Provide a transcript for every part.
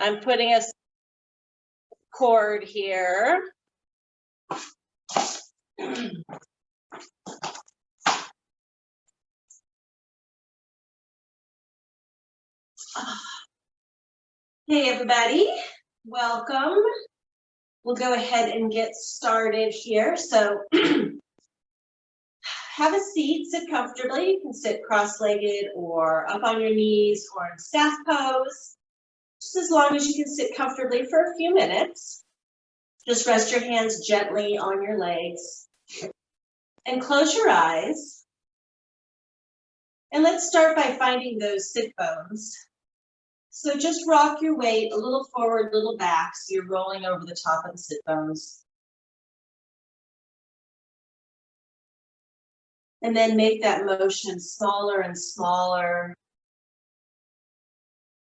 I'm putting a cord here. Hey everybody, welcome. We'll go ahead and get started here. So have a seat, sit comfortably. You can sit cross-legged or up on your knees or in staff pose. Just as long as you can sit comfortably for a few minutes. Just rest your hands gently on your legs and close your eyes. And let's start by finding those sit bones. So just rock your weight a little forward, a little back, so you're rolling over the top of the sit bones. And then make that motion smaller and smaller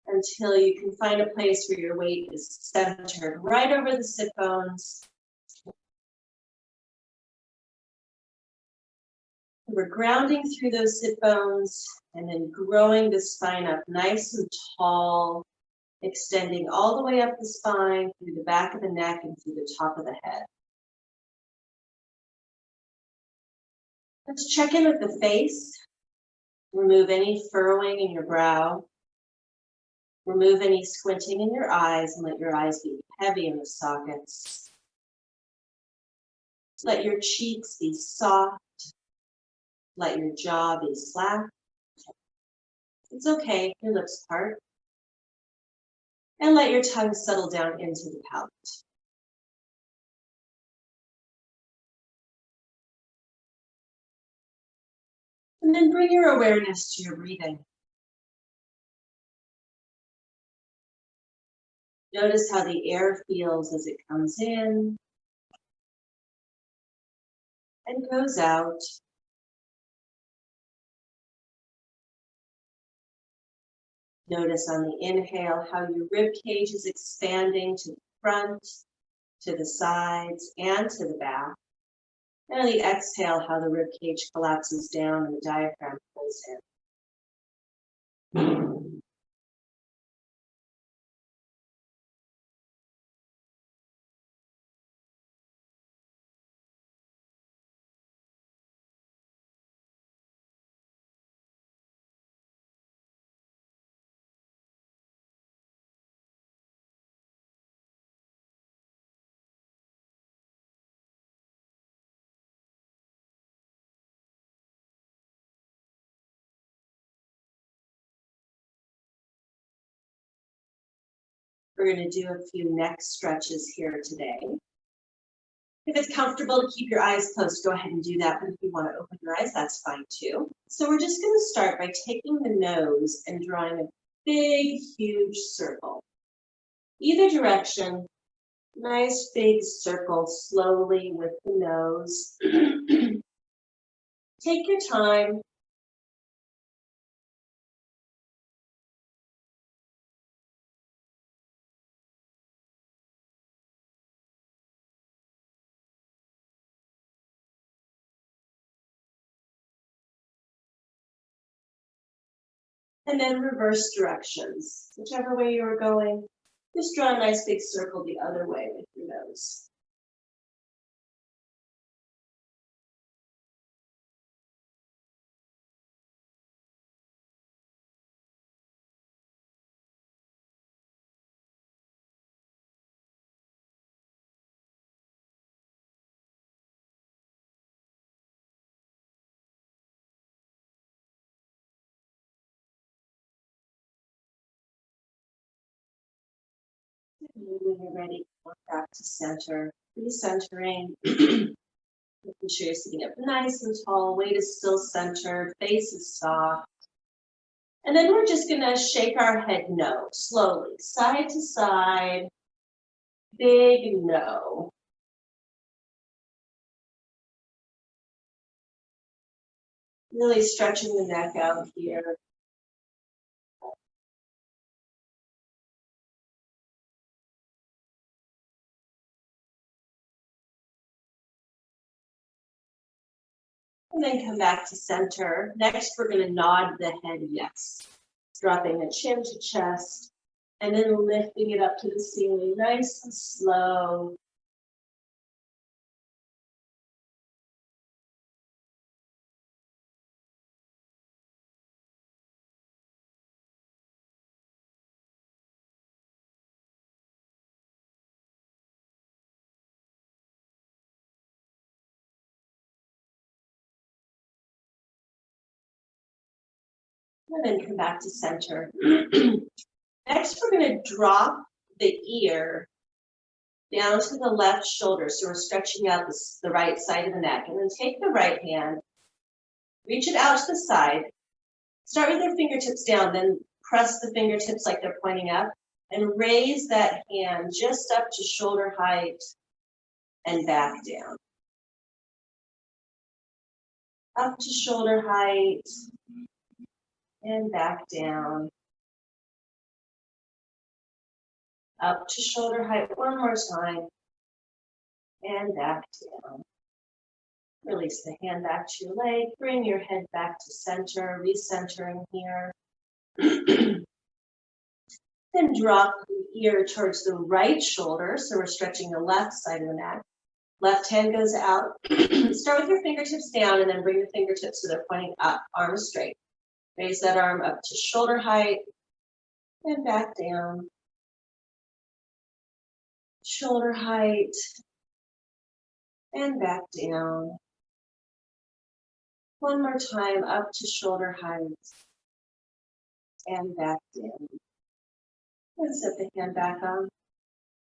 until you can find a place where your weight is centered right over the sit bones. We're grounding through those sit bones and then growing the spine up nice and tall, extending all the way up the spine, through the back of the neck and through the top of the head. Let's check in with the face. Remove any furrowing in your brow. Remove any squinting in your eyes and let your eyes be heavy in the sockets. Let your cheeks be soft. Let your jaw be slack. It's okay if your lips part. And let your tongue settle down into the palate. And then bring your awareness to your breathing. Notice how the air feels as it comes in and goes out. Notice on the inhale how your rib cage is expanding to the front, to the sides, and to the back. And on the exhale, how the rib cage collapses down and the diaphragm pulls in. We're going to do a few neck stretches here today. If it's comfortable to keep your eyes closed, go ahead and do that. But if you want to open your eyes, that's fine too. So we're just going to start by taking the nose and drawing a big, huge circle. Either direction, nice big circle slowly with the nose. Take your time. And then reverse directions. Whichever way you're going, just draw a nice big circle the other way with your nose. And when you're ready, come back to center, recentering. Making sure you're sitting up nice and tall, weight is still centered, face is soft. And then we're just gonna shake our head no, slowly, side to side, big no. Really stretching the neck out here. And then come back to center. Next, we're going to nod the head yes, dropping the chin to chest, And then lifting it up to the ceiling, nice and slow. And then come back to center. Next, we're going to drop the ear down to the left shoulder. So we're stretching out the right side of the neck. And then take the right hand, reach it out to the side. Start with your fingertips down, then press the fingertips like they're pointing up. And raise that hand just up to shoulder height and back down. Up to shoulder height and back down. Up to shoulder height one more time and back down. Release the hand back to your leg. Bring your head back to center, recentering here. Then drop the ear towards the right shoulder. So we're stretching the left side of the neck. Left hand goes out. Start with your fingertips down and then bring your fingertips so they're pointing up, arms straight. Raise that arm up to shoulder height and back down. Shoulder height and back down. One more time, up to shoulder height and back down. And set the hand back on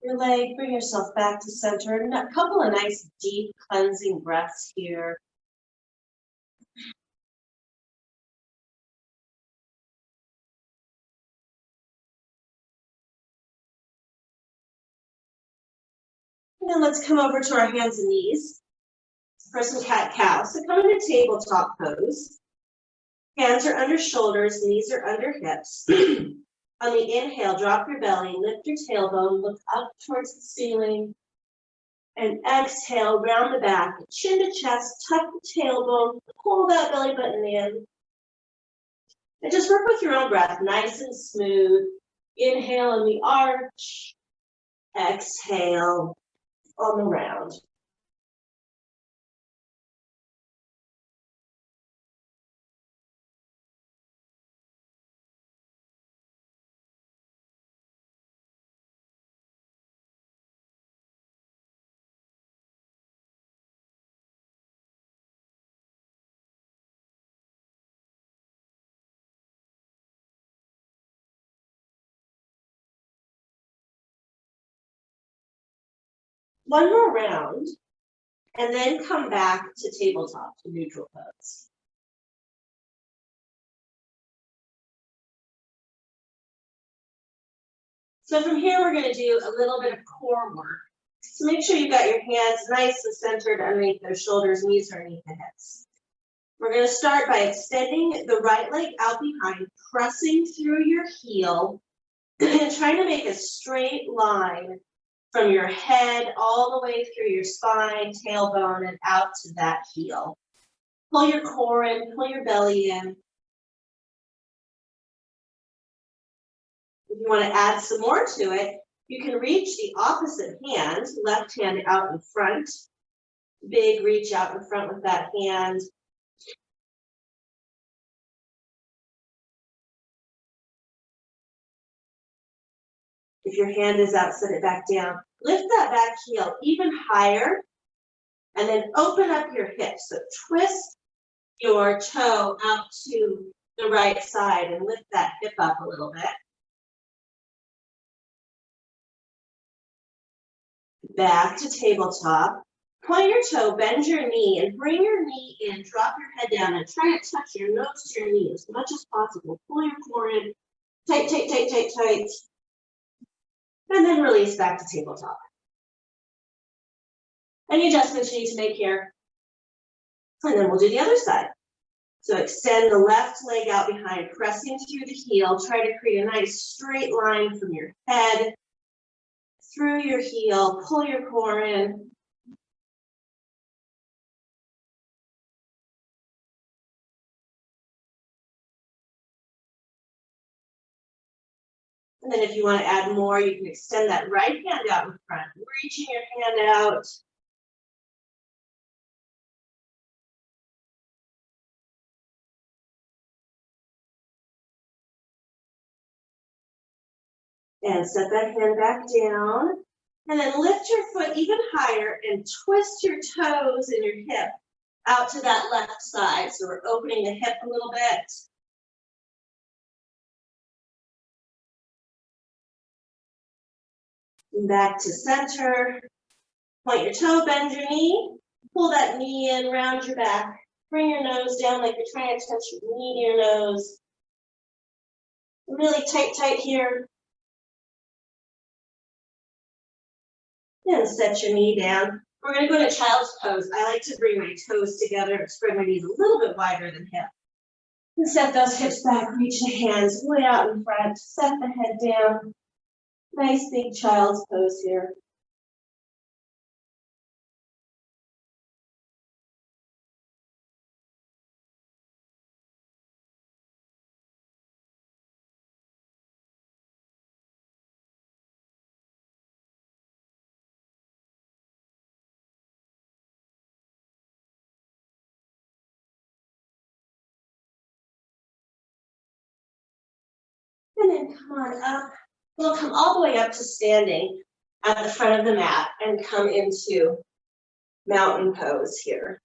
your leg. Bring yourself back to center. And a couple of nice deep cleansing breaths here. And then let's come over to our hands and knees for some cat-cow. So come into tabletop pose. Hands are under shoulders, knees are under hips. On the inhale, drop your belly, lift your tailbone, look up towards the ceiling. And exhale, round the back, chin to chest, tuck the tailbone, pull that belly button in. And just work with your own breath, nice and smooth. Inhale in the arch. Exhale on the round. One more round, and then come back to tabletop, to neutral pose. So from here, we're going to do a little bit of core work. So make sure you've got your hands nice and centered underneath those shoulders, knees are underneath the hips. We're going to start by extending the right leg out behind, pressing through your heel, and trying to make a straight line from your head all the way through your spine, tailbone, and out to that heel. Pull your core in, pull your belly in. If you want to add some more to it, you can reach the opposite hand, left hand out in front. Big reach out in front with that hand. If your hand is out, set it back down. Lift that back heel even higher, and then open up your hips. So twist your toe out to the right side and lift that hip up a little bit. Back to tabletop. Point your toe, bend your knee, and bring your knee in. Drop your head down and try to touch your nose to your knee as much as possible. Pull your core in. Tight, tight, tight, tight, tight. And then release back to tabletop. Any adjustments you need to make here? And then we'll do the other side. So extend the left leg out behind, pressing through the heel. Try to create a nice straight line from your head through your heel. Pull your core in. And then if you want to add more, you can extend that right hand out in front, reaching your hand out. And set that hand back down. And then lift your foot even higher and twist your toes and your hip out to that left side. So we're opening the hip a little bit. Back to center. Point your toe, bend your knee. Pull that knee in, round your back. Bring your nose down like you're trying to touch your knee to your nose. Really tight here. And set your knee down. We're going to go to child's pose. I like to bring my toes together, spread my knees a little bit wider than hip. And set those hips back, reach the hands way out in front, set the head down. Nice big child's pose here. And then come on up. We'll come all the way up to standing at the front of the mat and come into mountain pose here.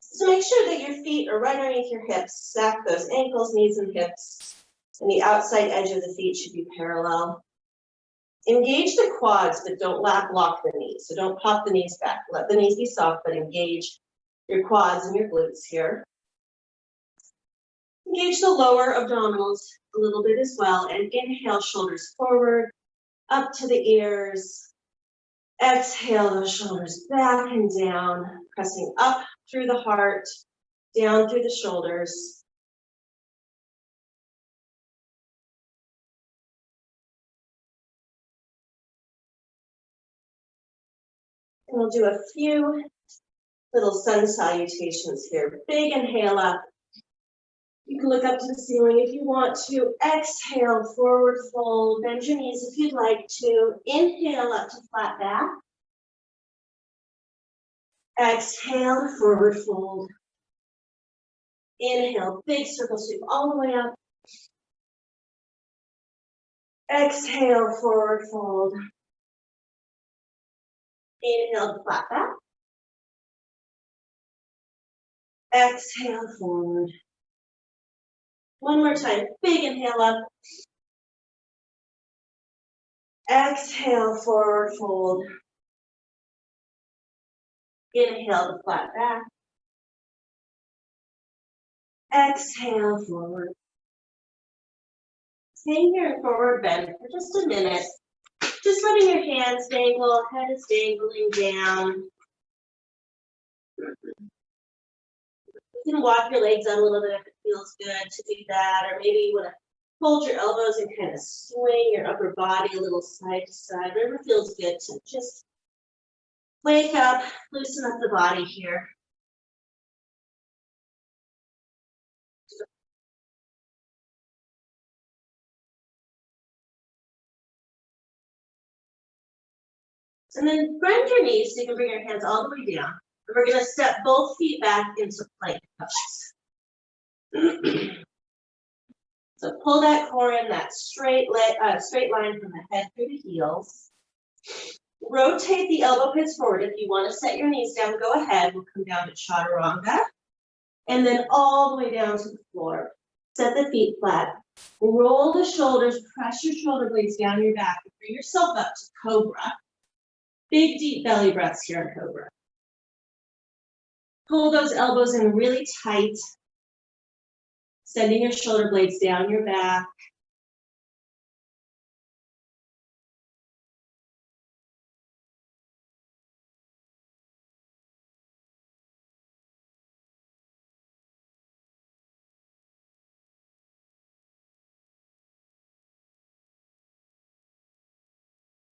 So make sure that your feet are right underneath your hips. Stack those ankles, knees, and hips. And the outside edge of the feet should be parallel. Engage the quads, but don't lock the knees. So don't pop the knees back. Let the knees be soft, but engage your quads and your glutes here. Engage the lower abdominals a little bit as well. And inhale, shoulders forward, up to the ears. Exhale, those shoulders back and down, pressing up through the heart, down through the shoulders. And we'll do a few little sun salutations here. Big inhale up. You can look up to the ceiling if you want to. Exhale, forward fold. Bend your knees if you'd like to. Inhale up to flat back. Exhale, forward fold. Inhale, big circle sweep all the way up. Exhale, forward fold. Inhale to flat back. Exhale, forward. One more time, big inhale up. Exhale, forward fold. Inhale to flat back. Exhale, forward. Stay here in forward bend for just a minute. Just letting your hands dangle, head is dangling down. You can walk your legs out a little bit if it feels good to do that, or maybe you want to hold your elbows and kind of swing your upper body a little side to side. Whatever feels good to just wake up, loosen up the body here. And then bend your knees so you can bring your hands all the way down. And we're going to step both feet back into plank pose. So pull that core in, that straight line from the head through the heels. Rotate the elbow pits forward. If you want to set your knees down, go ahead. We'll come down to chaturanga. And then all the way down to the floor. Set the feet flat. Roll the shoulders, press your shoulder blades down your back. Bring yourself up to cobra. Big, deep belly breaths here in cobra. Pull those elbows in really tight. Sending your shoulder blades down your back.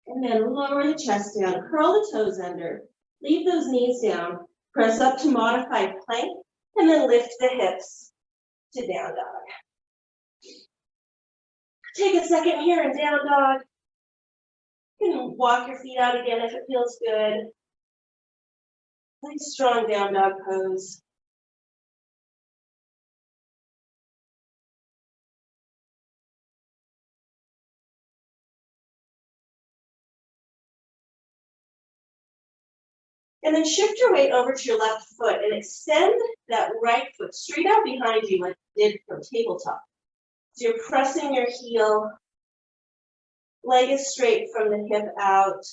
And then lower the chest down, curl the toes under, leave those knees down, press up to modified plank, and then lift the hips to down dog. Take a second here in down dog. You can walk your feet out again if it feels good. Nice strong down dog pose. And then shift your weight over to your left foot and extend that right foot straight out behind you like you did from tabletop. So you're pressing your heel, leg is straight from the hip out.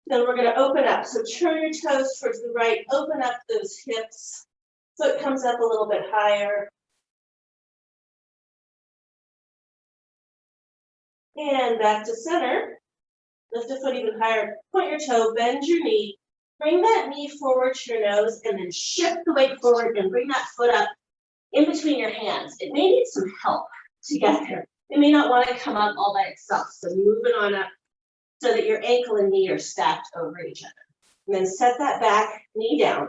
Then we're going to open up. So turn your toes towards the right, open up those hips. Foot comes up a little bit higher. And back to center. Lift the foot even higher. Point your toe, bend your knee. Bring that knee forward to your nose and then shift the weight forward and bring that foot up in between your hands. It may need some help to get there. It may not want to come up all by itself. So move it on up so that your ankle and knee are stacked over each other. And then set that back knee down.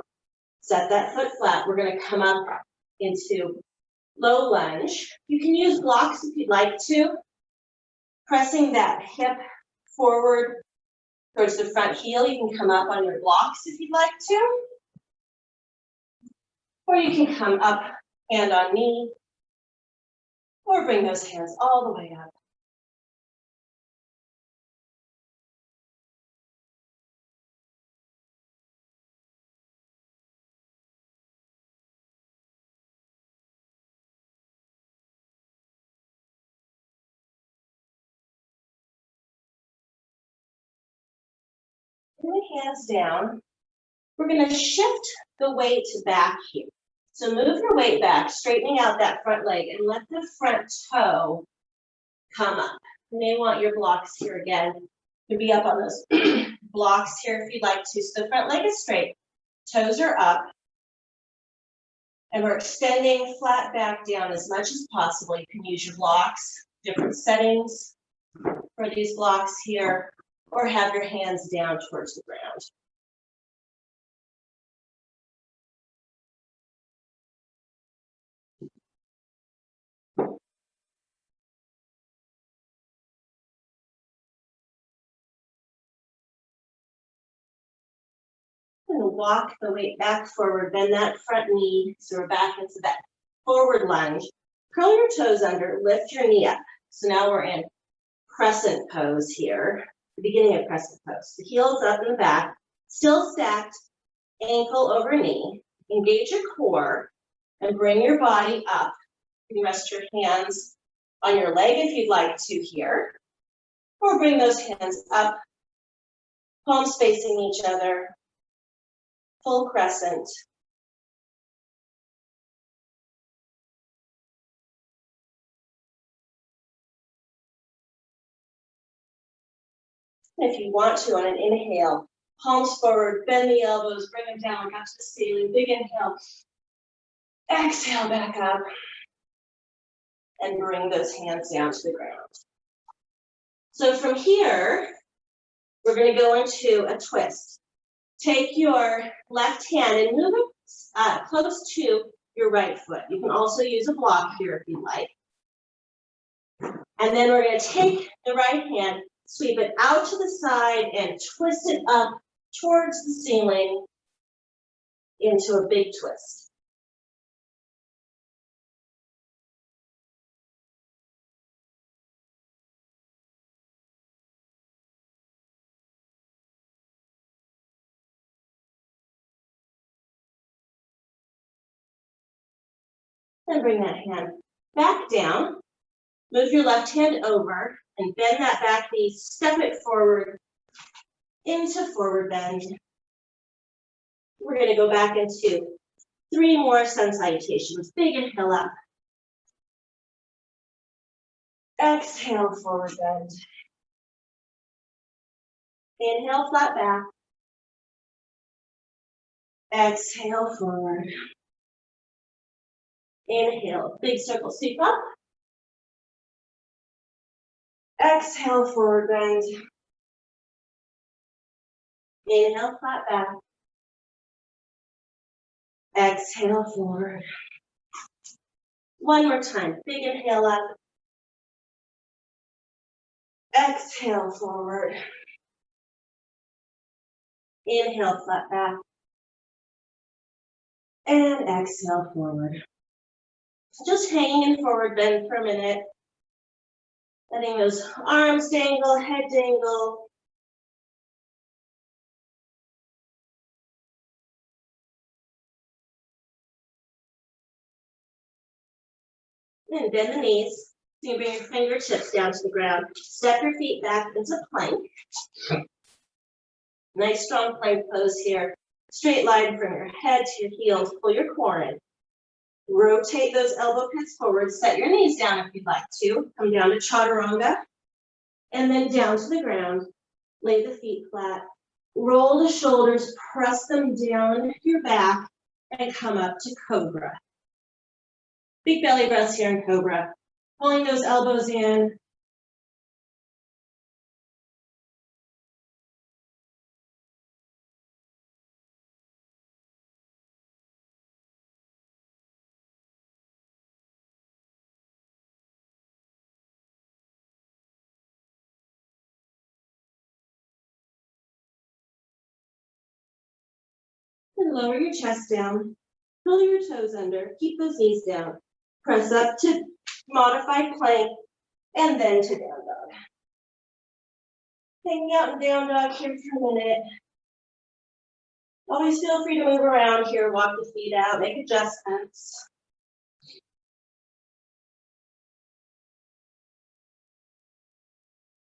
Set that foot flat. We're going to come up into low lunge. You can use blocks if you'd like to. Pressing that hip forward towards the front heel. You can come up on your blocks if you'd like to. Or you can come up hand on knee. Or bring those hands all the way up. Bring the hands down. We're going to shift the weight back here. So move your weight back, straightening out that front leg, and let the front toe come up. You may want your blocks here again to be up on those blocks here if you'd like to. So the front leg is straight, toes are up, and we're extending flat back down as much as possible. You can use your blocks, different settings for these blocks here, or have your hands down towards the ground. And walk the weight back forward, bend that front knee, so we're back into that forward lunge. Curl your toes under, lift your knee up. So now we're in crescent pose here, the beginning of crescent pose. The heels up in the back, still stacked, ankle over knee. Engage your core and bring your body up. You can rest your hands on your leg if you'd like to here, or bring those hands up, palms facing each other. Full crescent. If you want to, on an inhale, palms forward, bend the elbows, bring them down, up to the ceiling. Big inhale. Exhale back up. And bring those hands down to the ground. So from here, we're going to go into a twist. Take your left hand and move it close to your right foot. You can also use a block here if you like. And then we're going to take the right hand, sweep it out to the side, and twist it up towards the ceiling into a big twist. Then bring that hand back down. Move your left hand over and bend that back knee, step it forward into forward bend. We're going to go back into 3 more sun salutations. Big inhale up. Exhale, forward bend. Inhale, flat back. Exhale, forward. Inhale, big circle, sweep up. Exhale, forward bend. Inhale, flat back. Exhale, forward. One more time, big inhale up. Exhale forward. Inhale, flat back. And exhale forward. Just hanging in forward bend for a minute. Letting those arms dangle, head dangle. And bend the knees. So you bring your fingertips down to the ground. Step your feet back into plank. Nice strong plank pose here. Straight line from your head to your heels. Pull your core in. Rotate those elbow pits forward. Set your knees down if you'd like to. Come down to chaturanga. And then down to the ground. Lay the feet flat. Roll the shoulders. Press them down into your back. And come up to cobra. Big belly breaths here in cobra. Pulling those elbows in. And lower your chest down. Pull your toes under. Keep those knees down. Press up to modified plank. And then to down dog. Hanging out in down dog here for a minute. Always feel free to move around here, walk the feet out, make adjustments.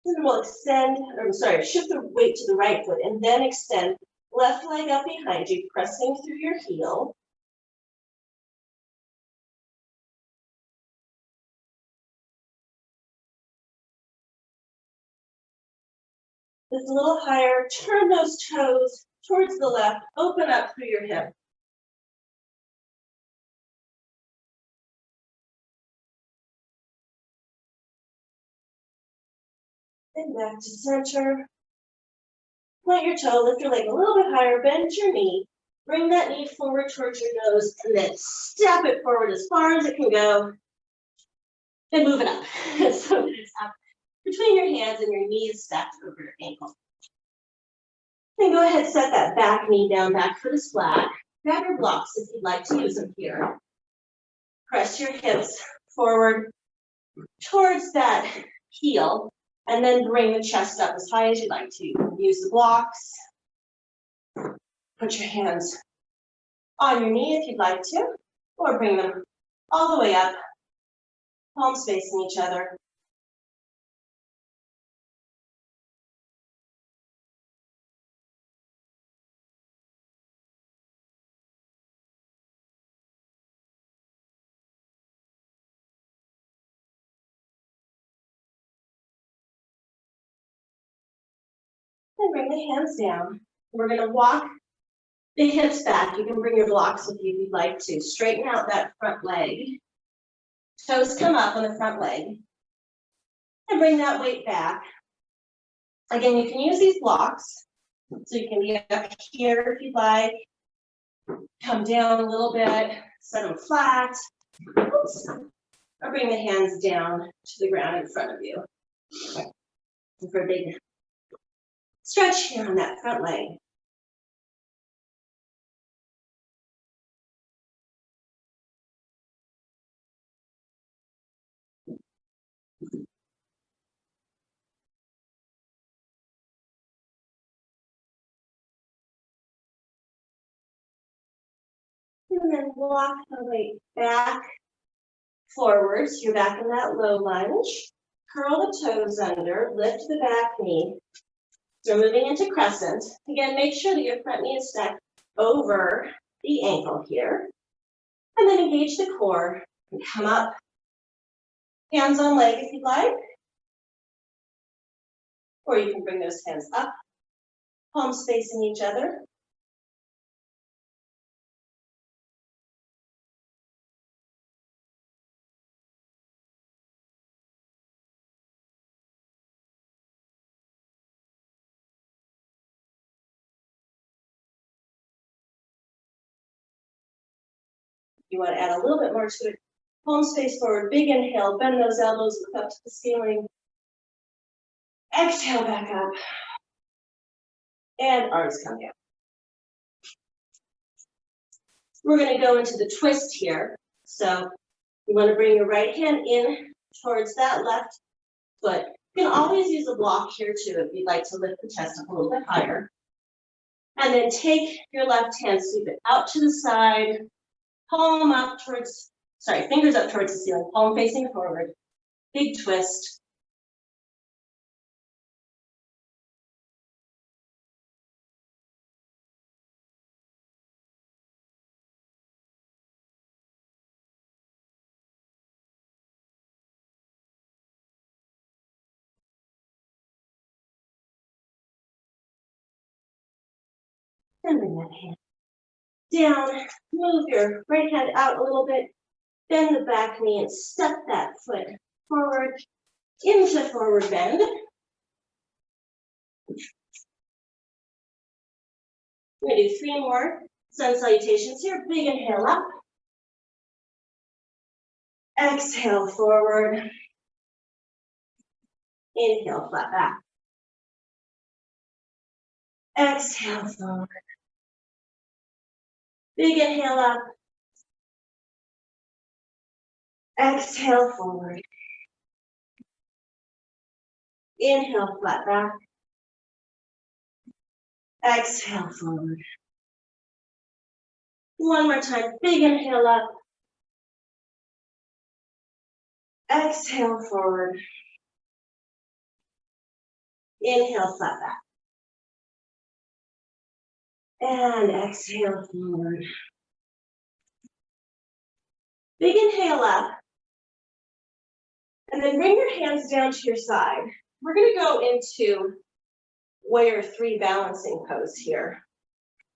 Then we'll shift the weight to the right foot and then extend left leg up behind you, pressing through your heel. Just a little higher, turn those toes towards the left, open up through your hip. And back to center. Point your toe, lift your leg a little bit higher, bend your knee. Bring that knee forward towards your nose and then step it forward as far as it can go. Then move it up. So that it's up between your hands and your knees stacked over your ankle. Then go ahead, set that back knee down, back foot is flat. Grab your blocks if you'd like to use them here. Press your hips forward towards that heel, and then bring the chest up as high as you'd like to. Use the blocks. Put your hands on your knee if you'd like to, or bring them all the way up, palms facing each other. And bring the hands down. We're going to walk the hips back. You can bring your blocks with you if you'd like to. Straighten out that front leg. Toes come up on the front leg. And bring that weight back. Again, you can use these blocks. So you can be up here if you'd like. Come down a little bit. Set them flat. Oops. Or bring the hands down to the ground in front of you. And for a big stretch here on that front leg. And then walk the weight back, forward. So you're back in that low lunge. Curl the toes under, lift the back knee. So moving into crescent. Again, make sure that your front knee is stacked over the ankle here. And then engage the core and come up. Hands on leg if you'd like. Or you can bring those hands up, palms facing each other. You want to add a little bit more to it, Palms face forward, big inhale, bend those elbows, look up to the ceiling. Exhale back up. And arms come down. We're going to go into the twist here. So you want to bring your right hand in towards that left foot. You can always use a block here too if you'd like to lift the chest up a little bit higher. And then take your left hand, sweep it out to the side, palm up towards, fingers up towards the ceiling, palm facing forward, big twist. And bring that hand down, move your right hand out a little bit, bend the back knee and step that foot forward into forward bend. We're going to do 3 more sun salutations here. Big inhale up. Exhale forward. Inhale flat back. Exhale forward. Big inhale up. Exhale forward. Inhale flat back. Exhale forward. One more time. Big inhale up. Exhale forward. Inhale flat back. And exhale forward. Big inhale up. And then bring your hands down to your side. We're going to go into warrior 3 balancing pose here.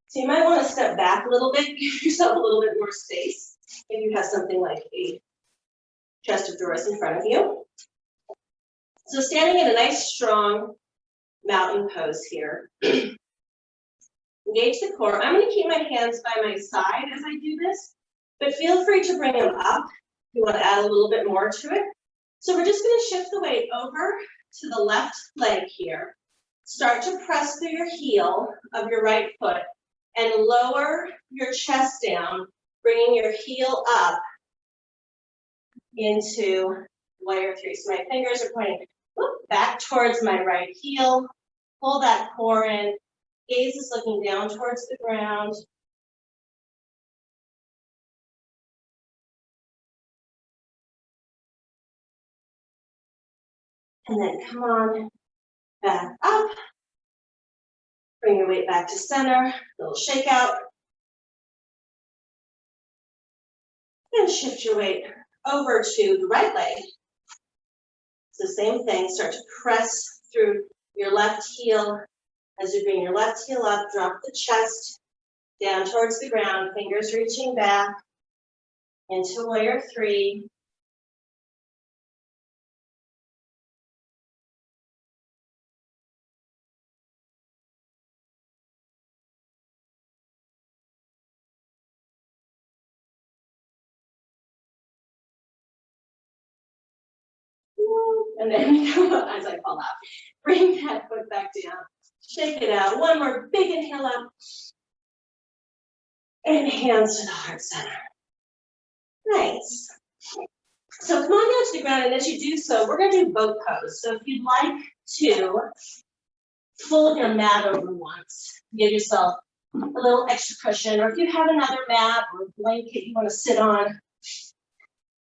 So you might want to step back a little bit, give yourself a little bit more space. If you have something like a chest of drawers in front of you. So standing in a nice strong mountain pose here. Engage the core. I'm going to keep my hands by my side as I do this, but feel free to bring them up if you want to add a little bit more to it. So we're just going to shift the weight over to the left leg here. Start to press through your heel of your right foot and lower your chest down, bringing your heel up into warrior 3. So my fingers are pointing back towards my right heel. Pull that core in. Gaze is looking down towards the ground. And then come on back up. Bring your weight back to center. Little shake out. And shift your weight over to the right leg. So same thing, start to press through your left heel. As you bring your left heel up, drop the chest down towards the ground, fingers reaching back into warrior 3. And then we come up as I fall out. Bring that foot back down. Shake it out. One more big inhale up. And hands to the heart center. Nice. So come on down to the ground, and as you do so, we're going to do boat pose. So if you'd like to fold your mat over once, give yourself a little extra cushion, or if you have another mat or a blanket you want to sit on,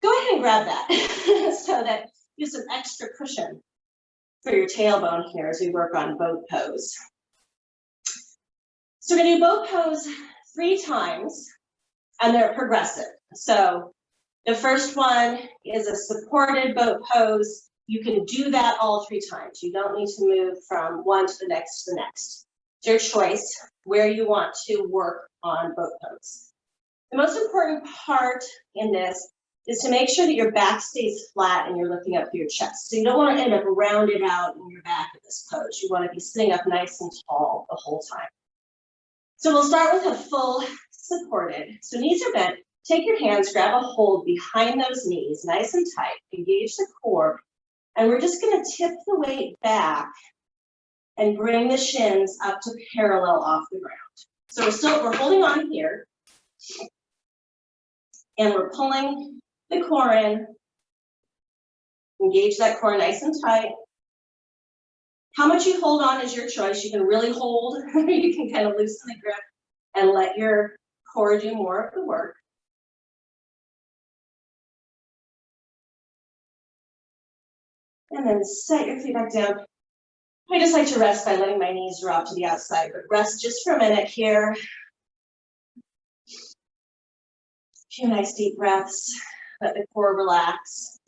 go ahead and grab that so that you have some extra cushion for your tailbone here as we work on boat pose. So we're going to do boat pose 3 times, and they're progressive. So the first one is a supported boat pose. You can do that all 3 times. You don't need to move from one to the next to the next. It's your choice where you want to work on boat pose. The most important part in this is to make sure that your back stays flat and you're lifting up through your chest. So you don't want to end up rounded out in your back in this pose. You want to be sitting up nice and tall the whole time. So we'll start with a full supported. So knees are bent, Take your hands, grab a hold behind those knees, nice and tight, engage the core, and we're just gonna tip the weight back and bring the shins up to parallel off the ground. So we're holding on here, and we're pulling the core in, engage that core nice and tight. How much you hold on is your choice. You can really hold, you can kind of loosen the grip and let your core do more of the work. And then set your feet back down. I just like to rest by letting my knees drop to the outside, but rest just for a minute here. A few nice deep breaths, let the core relax.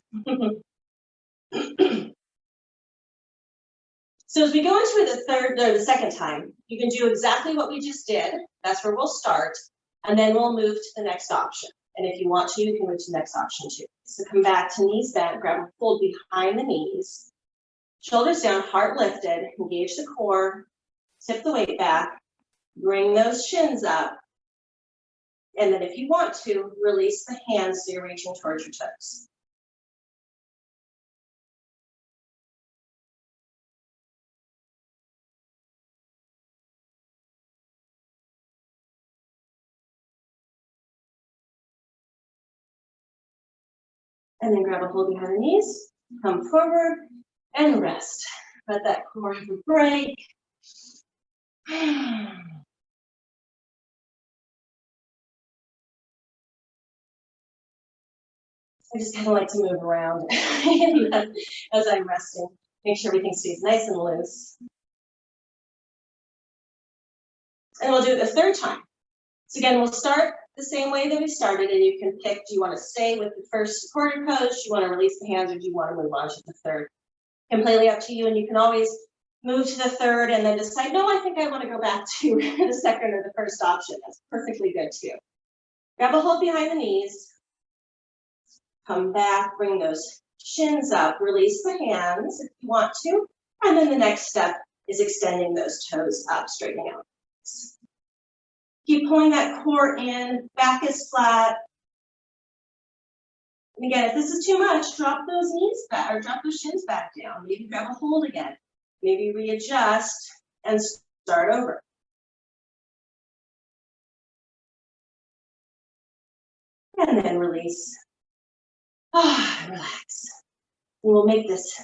So as we go into the second time, you can do exactly what we just did. That's where we'll start, and then we'll move to the next option. And if you want to, you can move to the next option too. So come back to knees bent, grab a hold behind the knees, shoulders down, heart lifted, engage the core, tip the weight back, bring those shins up, and then if you want to, release the hands so you're reaching towards your toes. And then grab a hold behind the knees, come forward, and rest. Let that core have a break. I just kind of like to move around as I'm resting. Make sure everything stays nice and loose. And we'll do it the third time. So again, we'll start the same way that we started, and you can pick, do you want to stay with the first supported pose, do you want to release the hands, or do you want to move on to the third? Completely up to you, and you can always move to the third and then decide, no, I think I want to go back to the second or the first option. That's perfectly good too. Grab a hold behind the knees, come back, bring those shins up, release the hands if you want to, and then the next step is extending those toes up, straightening out. Keep pulling that core in, back is flat. And again, if this is too much, drop those knees back or drop those shins back down. Maybe grab a hold again. Maybe readjust and start over. And then release. Relax. We'll make this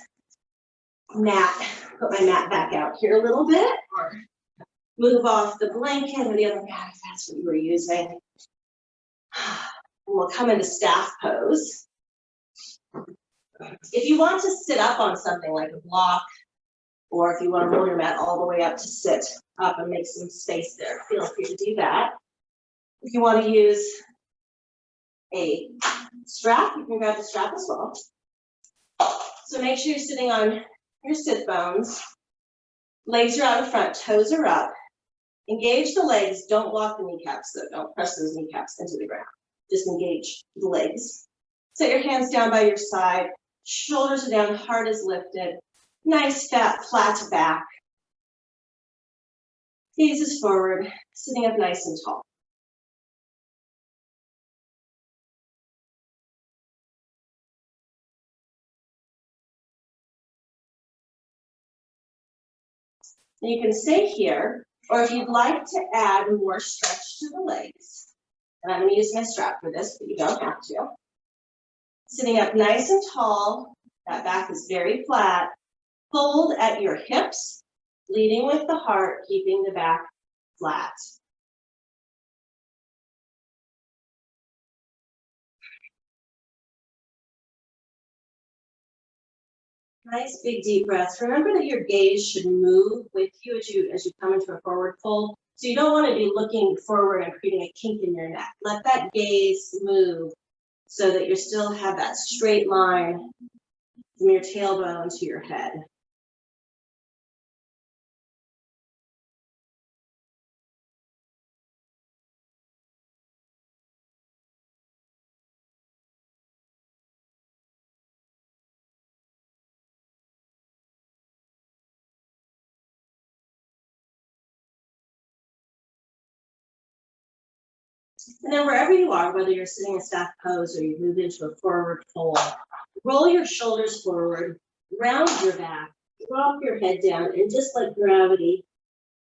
mat, put my mat back out here a little bit, or move off the blanket or the other mat if that's what you were using. And we'll come into staff pose. If you want to sit up on something like a block, or if you want to roll your mat all the way up to sit up and make some space there, feel free to do that. If you want to use a strap, you can grab the strap as well. So make sure you're sitting on your sit bones. Legs are out in front, toes are up. Engage the legs, don't lock the kneecaps though, don't press those kneecaps into the ground. Just engage the legs. Set your hands down by your side, shoulders are down, heart is lifted. Nice fat, flat back. Gaze is forward, sitting up nice and tall. And you can stay here, or if you'd like to add more stretch to the legs, and I'm going to use my strap for this, but you don't have to. Sitting up nice and tall, that back is very flat. Fold at your hips, leading with the heart, keeping the back flat. Nice big deep breaths. Remember that your gaze should move with you as you come into a forward fold. So you don't want to be looking forward and creating a kink in your neck. Let that gaze move so that you still have that straight line from your tailbone to your head. And then wherever you are, whether you're sitting in staff pose or you move into a forward fold, roll your shoulders forward, round your back, drop your head down, and just let gravity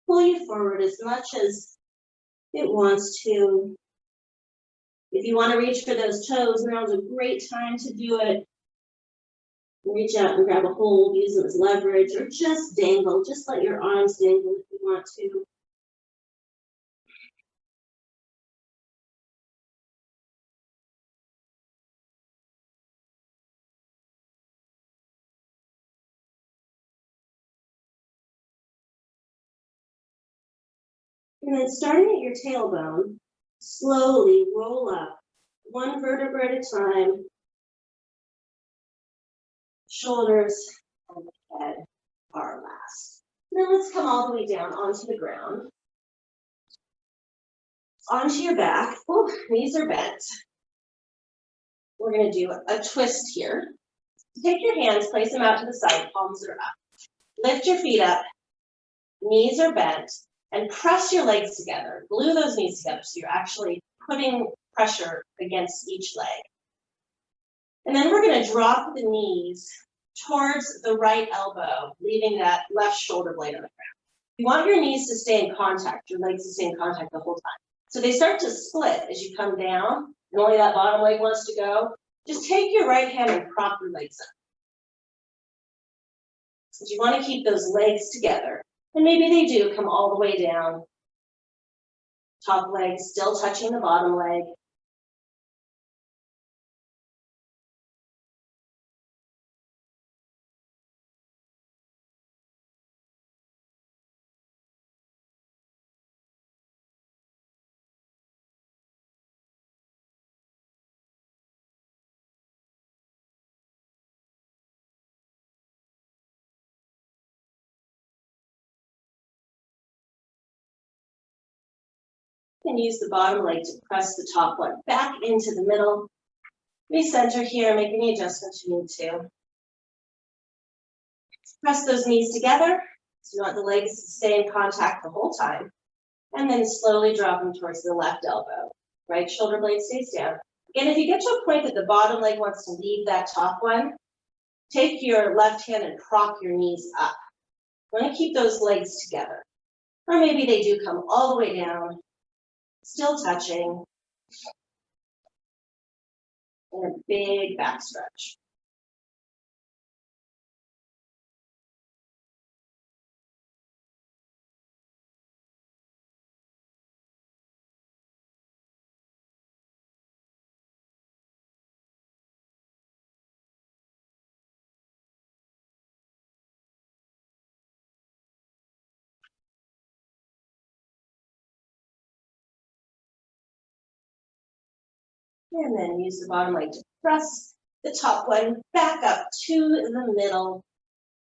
pull you forward as much as it wants to. If you want to reach for those toes, now's a great time to do it. Reach out and grab a hold, use them as leverage, or just dangle. Just let your arms dangle if you want to. And then starting at your tailbone, slowly roll up, one vertebra at a time, shoulders and the head are last. Now let's come all the way down onto the ground. Onto your back. Oh, knees are bent. We're going to do a twist here. Take your hands, place them out to the side, palms are up. Lift your feet up, knees are bent, and press your legs together. Glue those knees together so you're actually putting pressure against each leg. And then we're going to drop the knees towards the right elbow, leaving that left shoulder blade on the ground. You want your knees to stay in contact, your legs to stay in contact the whole time. So they start to split as you come down, and only that bottom leg wants to go. Just take your right hand and prop your legs up. So you want to keep those legs together. And maybe they do come all the way down. Top leg still touching the bottom leg. You can use the bottom leg to press the top one back into the middle. Recenter here, make any adjustments you need to. Press those knees together. So you want the legs to stay in contact the whole time. And then slowly drop them towards the left elbow. Right shoulder blade stays down. Again, if you get to a point that the bottom leg wants to leave that top one, take your left hand and prop your knees up. You want to keep those legs together. Or maybe they do come all the way down, still touching. And a big back stretch. And then use the bottom leg to press the top one back up to the middle.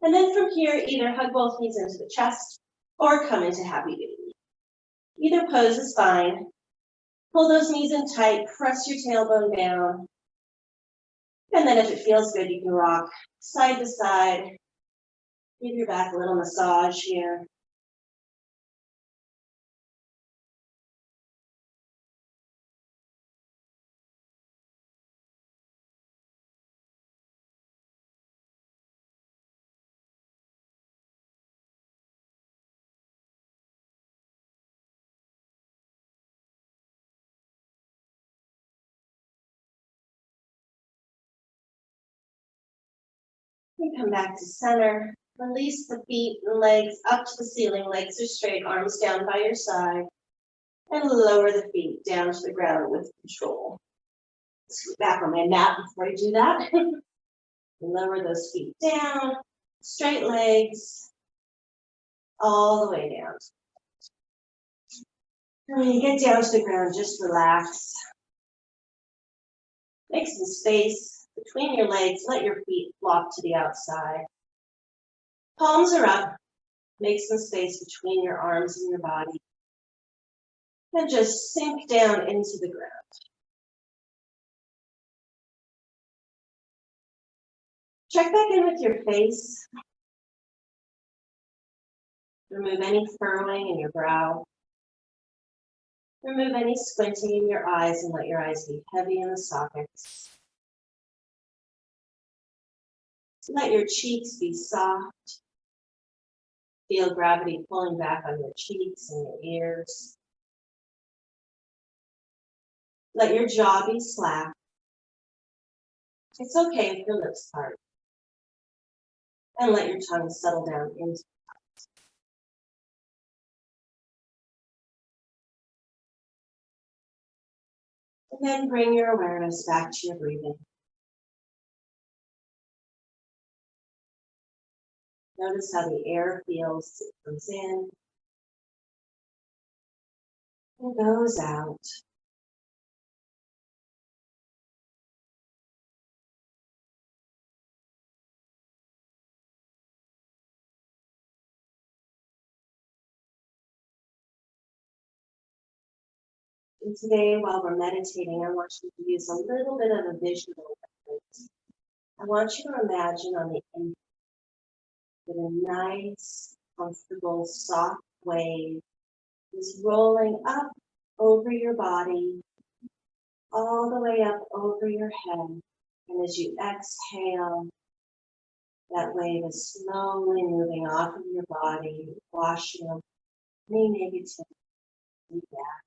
And then from here, either hug both knees into the chest or come into happy baby. Either pose is fine. Pull those knees in tight, press your tailbone down. And then if it feels good, you can rock side to side. Give your back a little massage here. And come back to center. Release the feet and legs up to the ceiling. Legs are straight, arms down by your side. And lower the feet down to the ground with control. Scoot back on my mat before I do that. Lower those feet down, straight legs, all the way down. And when you get down to the ground, just relax. Make some space between your legs. Let your feet flop to the outside. Palms are up. Make some space between your arms and your body. And just sink down into the ground. Check back in with your face. Remove any furrowing in your brow. Remove any squinting in your eyes and let your eyes be heavy in the sockets. Let your cheeks be soft. Feel gravity pulling back on your cheeks and your ears. Let your jaw be slack. It's okay if your lips part. And let your tongue settle down into. And then bring your awareness back to your breathing. Notice how the air feels as it comes in and goes out. And today, while we're meditating, I want you to use a little bit of a visual effort. I want you to imagine on the inside that a nice, comfortable, soft wave is rolling up over your body, all the way up over your head. And as you exhale, that wave is slowly moving off of your body, washing away any negativity back.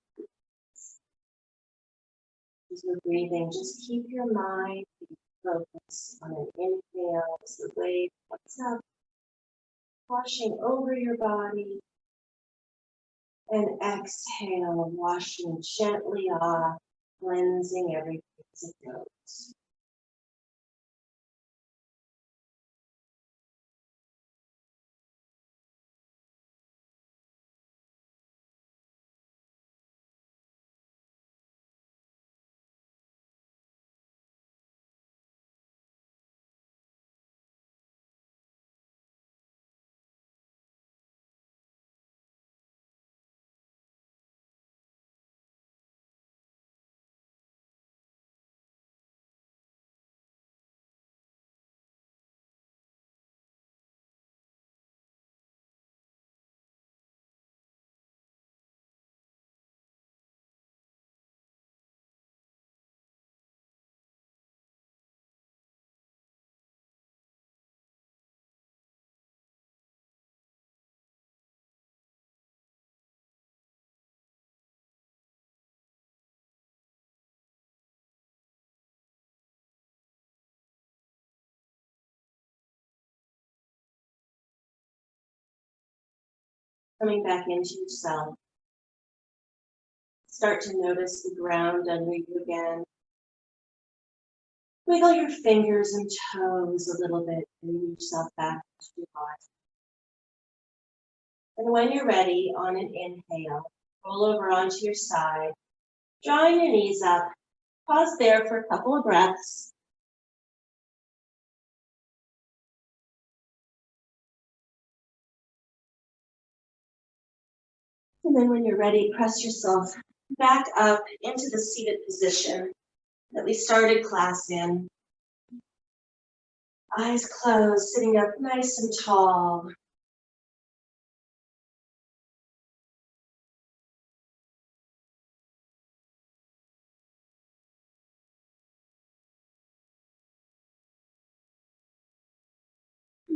As you're breathing, just keep your mind focused on an inhale as the wave comes up, washing over your body, and exhale, washing gently off, cleansing everything as it goes. Coming back into yourself, start to notice the ground under you again. Wiggle your fingers and toes a little bit, bring yourself back to your body. And when you're ready, on an inhale, roll over onto your side, drawing your knees up. Pause there for a couple of breaths. And then when you're ready, press yourself back up into the seated position that we started class in. Eyes closed, sitting up nice and tall.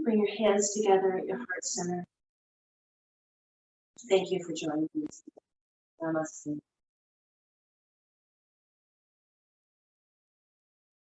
Bring your hands together at your heart center. Thank you for joining me. Namaste.